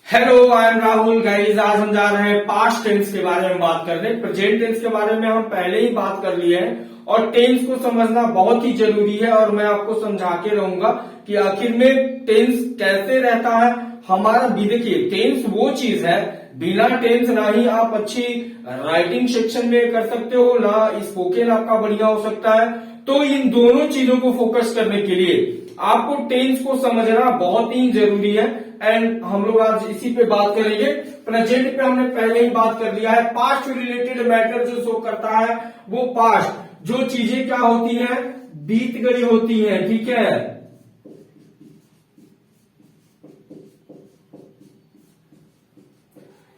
Hello, I am Rahul. Guys, आज हम जा रहे हैं पास्ट टेंस के बारे में बात करने। प्रेजेंट टेंस के बारे में हम पहले ही बात कर लिए हैं और टेंस को समझना बहुत ही जरूरी है और मैं आपको समझा के रहूंगा कि आखिर में टेंस कैसे रहता है हमारा भी। देखिए, टेंस वो चीज है, बिना टेंस ना ही आप अच्छी राइटिंग सेक्शन में कर सकते हो, ना स्पोकन आपका बढ़िया हो सकता है। तो इन दोनों चीजों को फोकस करने के लिए आपको टेंस को समझना बहुत ही जरूरी है। एंड हम लोग आज इसी पे बात करेंगे। प्रेजेंट पे हमने पहले ही बात कर लिया है। पास्ट रिलेटेड मैटर जो शो करता है वो पास्ट, जो चीजें क्या होती हैं, बीत गई होती हैं, ठीक है।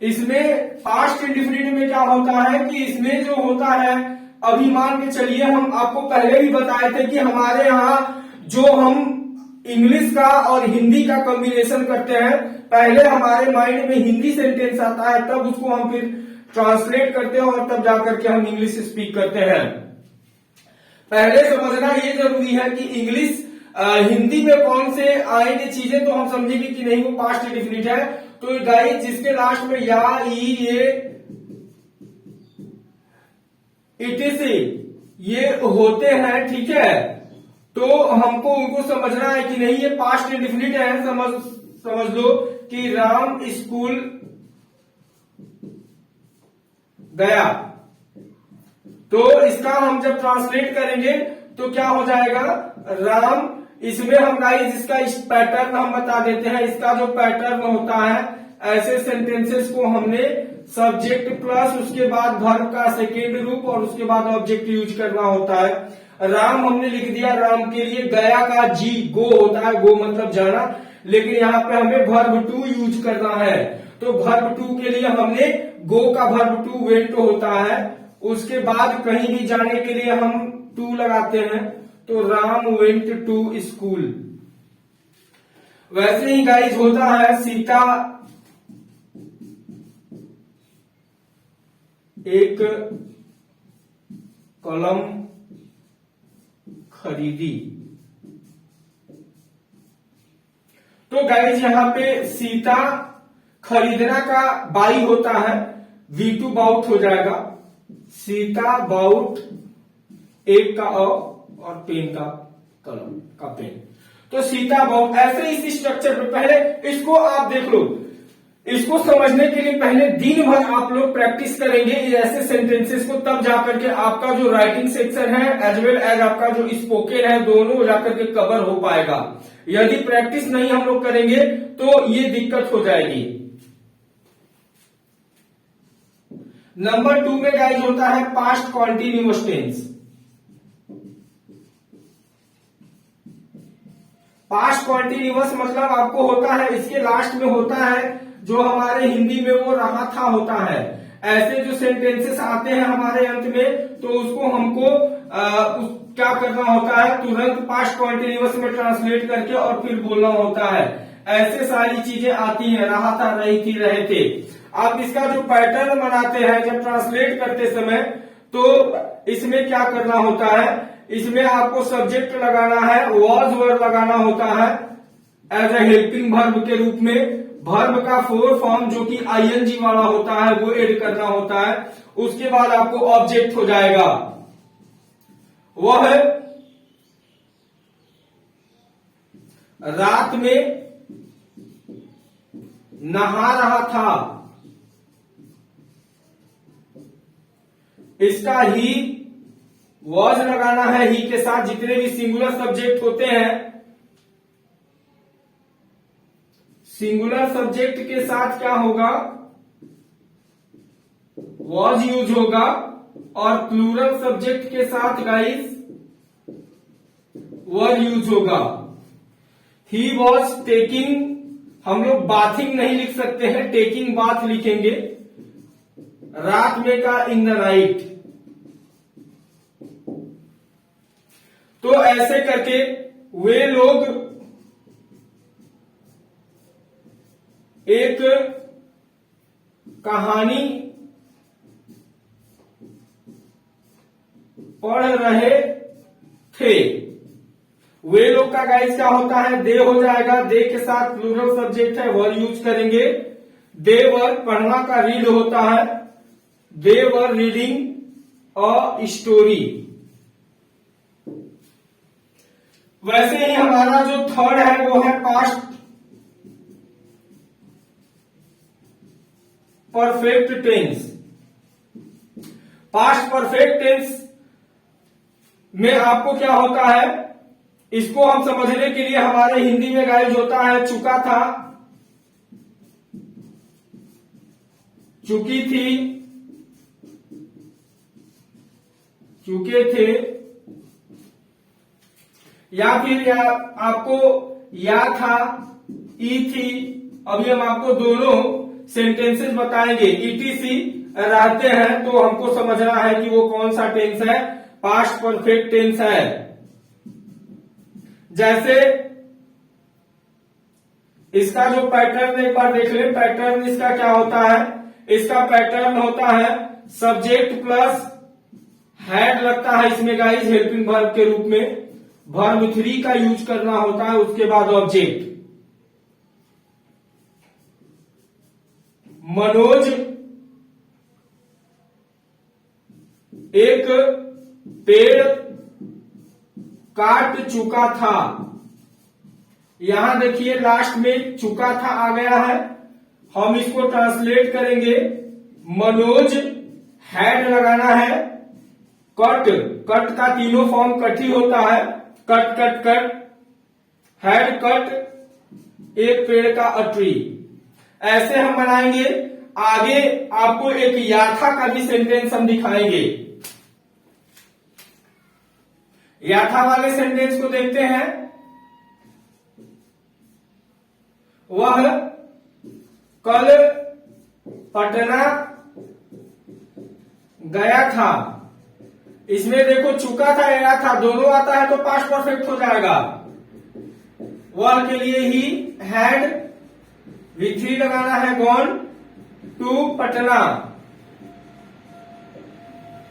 इसमें पास्ट इंडिफिनिट में क्या होता है कि इसमें जो होता है, अभी मान के चलिए, हम आपको पहले ही बताए थे कि हमारे यहाँ जो हम इंग्लिश का और हिंदी का कॉम्बिनेशन करते हैं, पहले हमारे माइंड में हिंदी सेंटेंस आता है, तब उसको हम फिर ट्रांसलेट करते हैं और तब जाकर के हम इंग्लिश स्पीक करते हैं। पहले समझना ये जरूरी है कि इंग्लिश हिंदी में कौन से आएंगे चीजें, तो हम समझेंगे कि नहीं वो पास्ट इंडिफिनिट है। तो गाइस, जिसके लास्ट में या, ई, ये, इटीसी ये होते हैं, ठीक है, तो हमको उनको समझना है कि नहीं ये पास्ट इंडिफिनिट है। समझ लो कि राम स्कूल गया, तो इसका हम जब ट्रांसलेट करेंगे तो क्या हो जाएगा, राम। इसमें हम गाइस इसका इस पैटर्न हम बता देते हैं। इसका जो पैटर्न होता है, ऐसे सेंटेंसेस को हमने सब्जेक्ट प्लस उसके बाद वर्ब का सेकेंड रूप और उसके बाद ऑब्जेक्ट यूज करना होता है। राम हमने लिख दिया, राम के लिए गया का जी गो होता है, गो मतलब जाना, लेकिन यहाँ पे हमें वर्ब टू यूज करना है। तो वर्ब टू के लिए हमने गो का वर्ब टू वेंट होता है, उसके बाद कहीं भी जाने के लिए हम टू लगाते हैं, तो राम वेंट टू स्कूल। वैसे ही गाइस होता है, सीता एक कलम खरीदी। तो गाइस यहाँ पे सीता खरीदना का बाई होता है, V2 बाउट हो जाएगा। सीता बाउट एक का और पेन का कलम का पेन, तो सीता बाउट। ऐसे इस स्ट्रक्चर पे पहले इसको आप देख लो। इसको समझने के लिए पहले दिन भर आप लोग प्रैक्टिस करेंगे ऐसे सेंटेंसेस को, तब जाकर के आपका जो राइटिंग सेक्शन है एज वेल एज आपका जो स्पोकन है, दोनों जाकर के कवर हो पाएगा। यदि प्रैक्टिस नहीं हम लोग करेंगे तो ये दिक्कत हो जाएगी। नंबर 2 में गाइस होता है past continuous tense. Past continuous मतलब आपको होता है, इसके लास्ट में होता है जो हमारे हिंदी में वो रहा था होता है। ऐसे जो सेंटेंसेस आते हैं हमारे अंत में, तो उसको हमको क्या करना होता है, तुरंत पास्ट कॉन्टिन्यूअस में ट्रांसलेट करके और फिर बोलना होता है। ऐसे सारी चीजें आती हैं, रहा था, रही थी, रहे थे। आप इसका जो पैटर्न बनाते हैं जब ट्रांसलेट करते समय, तो इसमें क्या करना होता है, इसमें आपको सब्जेक्ट लगाना है, वॉज वर्ब लगाना होता है एज ए हेल्पिंग वर्ब के रूप में। वर्ब का 4 फॉर्म जो कि आईएनजी वाला होता है वो ऐड करना होता है। उसके बाद आपको ऑब्जेक्ट हो जाएगा, वह रात में नहा रहा था। इसका ही वॉज लगाना है, ही के साथ जितने भी सिंगुलर सब्जेक्ट होते हैं, सिंगुलर सब्जेक्ट के साथ क्या होगा, वॉज यूज होगा, और प्लूरल सब्जेक्ट के साथ गाइस वर यूज होगा। ही वॉज टेकिंग, हम लोग बाथिंग नहीं लिख सकते हैं, टेकिंग बाथ लिखेंगे। रात में का इन द नाइट। तो ऐसे करके वे लोग एक कहानी पढ़ रहे थे। वे लोग का गाइस क्या होता है, दे हो जाएगा, दे के साथ प्लूरल सब्जेक्ट है, वर यूज करेंगे। दे वर पढ़ना का रीड होता है, दे वर रीडिंग अ स्टोरी। वैसे ही हमारा जो थर्ड है वो है past perfect tense. Past perfect tense में आपको क्या होता है, इसको हम समझने के लिए हमारे हिंदी में गाइज होता है चुका था, चुकी थी, चुके थे, या फिर आपको या था, ई थी। अभी हम आपको दोनों सेंटेंसेस बताएंगे। ईटीसी रहते हैं तो हमको समझना है कि वो कौन सा टेंस है, पास्ट परफेक्ट टेंस है। जैसे इसका जो पैटर्न एक बार देख ले, पैटर्न इसका क्या होता है, इसका पैटर्न होता है सब्जेक्ट प्लस हैड लगता है इसमें गाइस हेल्पिंग वर्ब के रूप में, वर्ब 3 का यूज करना होता है, उसके बाद ऑब्जेक्ट। मनोज एक पेड़ काट चुका था। यहां देखिए लास्ट में चुका था आ गया है, हम इसको ट्रांसलेट करेंगे। मनोज हैड लगाना है, कट, कट का तीनों फॉर्म कट ही होता है, cut cut cut, had cut एक पेड़ का अ ट्री। ऐसे हम बनाएंगे। आगे आपको एक याथा का भी सेंटेंस हम दिखाएंगे। याथा वाले सेंटेंस को देखते हैं। वह कल पटना गया था। इसमें देखो चुका था, गया था, दोनों आता है तो पास्ट परफेक्ट हो जाएगा। वह के लिए ही हैड V3 लगाना है, गॉन टू पटना।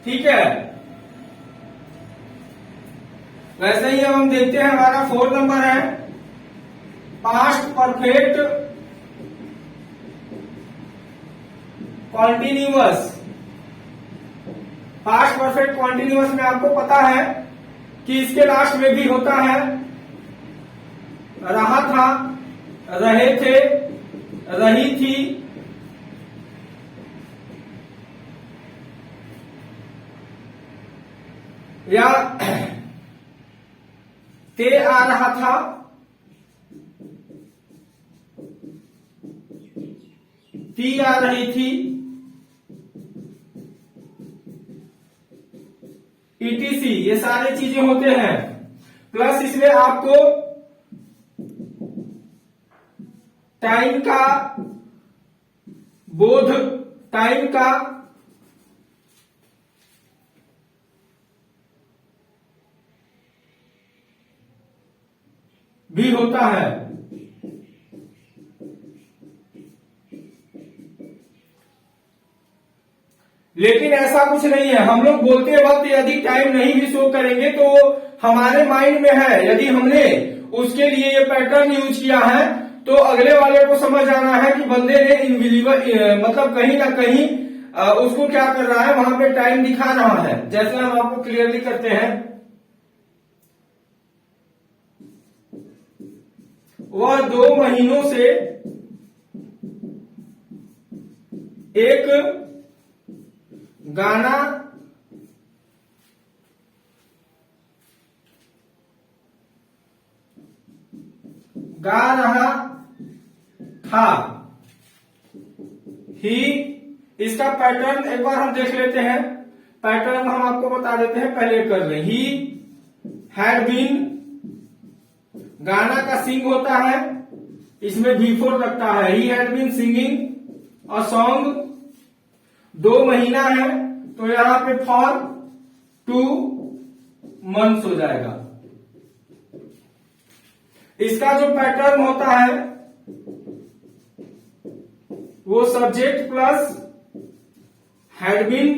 ठीक है। वैसे ही हम देखते हैं हमारा 4 नंबर है past perfect continuous. Past perfect continuous में आपको पता है कि इसके लास्ट में भी होता है रहा था, रहे थे, रही थी, या ते आ रहा था, ती आ रही थी, ईटीसी, ये सारे चीजें होते हैं। प्लस इसमें आपको टाइम का बोध, टाइम का भी होता है। लेकिन ऐसा कुछ नहीं है, हम लोग बोलते वक्त यदि टाइम नहीं भी शो करेंगे तो हमारे माइंड में है। यदि हमने उसके लिए ये पैटर्न यूज किया है तो अगले वाले को समझ आना है कि बंदे ने इनविजिबल मतलब कहीं ना कहीं उसको क्या कर रहा है, वहां पे टाइम दिखा रहा है। जैसे हम आपको क्लियरली करते हैं, वह 2 महीनों से एक गाना गा रहा था। ही, इसका पैटर्न एक बार हम देख लेते हैं। पैटर्न हम आपको बता देते हैं, पहले कर रहे। ही हैड बीन, गाना का सिंग होता है, इसमें V4 लगता है। He had been singing a song. 2 महीना है तो यहां पे फॉर 2 मंथ्स हो जाएगा। इसका जो पैटर्न होता है वो subject plus had been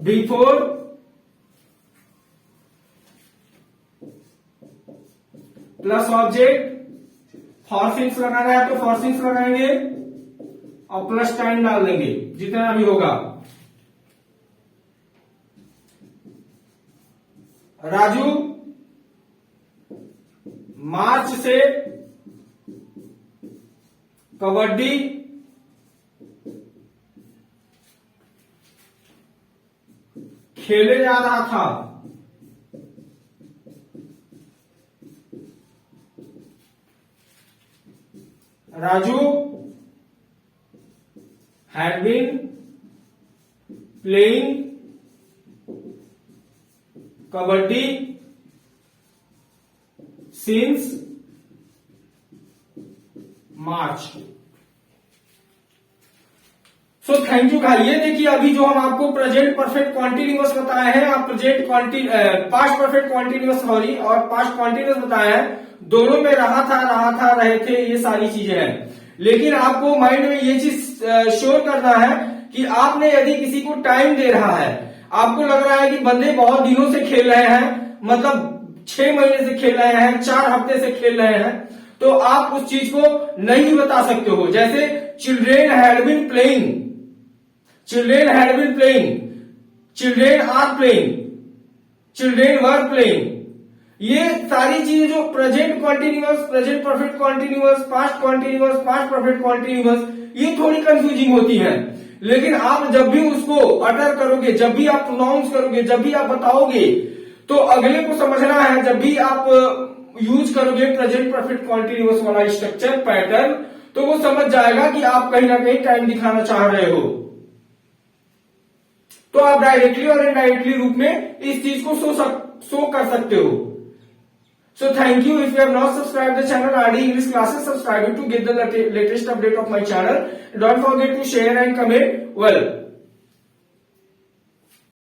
before plus object for since लगाना है तो फॉर सिंस लगाएंगे और प्लस टाइम डाल देंगे जितना भी होगा। राजू मार्च से कबड्डी खेले जा रहा था। Raju had been playing kabaddi since March। So thank you भाई। ये देखिए अभी जो हम आपको प्रेजेंट परफेक्ट कॉन्टिन्यूअस बताया है और पास्ट परफेक्ट कॉन्टिन्यूअस सॉरी और पास्ट कॉन्टिन्यूअस बताया है, दोनों में रहा था रहे थे, ये सारी चीजें हैं। लेकिन आपको माइंड में ये चीज श्योर करना है कि आपने यदि किसी को टाइम दे रहा है, आपको लग रहा है कि बंदे बहुत दिनों से खेल रहे हैं, मतलब 6 महीने से खेल रहे हैं, 4 हफ्ते से खेल रहे हैं, तो आप उस चीज को नहीं बता सकते हो। जैसे children had been playing, children had been playing, children are playing, children were playing, ये सारी चीजें जो present continuous, present perfect continuous, past continuous, past perfect continuous, ये थोड़ी कंफ्यूजिंग होती है। लेकिन आप जब भी उसको अटर करोगे, जब भी आप प्रोनाउंस करोगे, जब भी आप बताओगे, तो अगले को समझना है। जब भी आप यूज करोगे प्रेजेंट परफेक्ट कॉन्टिन्यूअस वाला स्ट्रक्चर पैटर्न, तो वो समझ जाएगा कि आप कहीं ना कहीं टाइम दिखाना चाह रहे हो। तो आप डायरेक्टली और इनडायरेक्टली रूप में इस चीज को शो कर सकते हो। So thank you. If you have not subscribed the channel RD English Classes, subscribe it to get the latest update of my channel. Don't forget to share and comment well.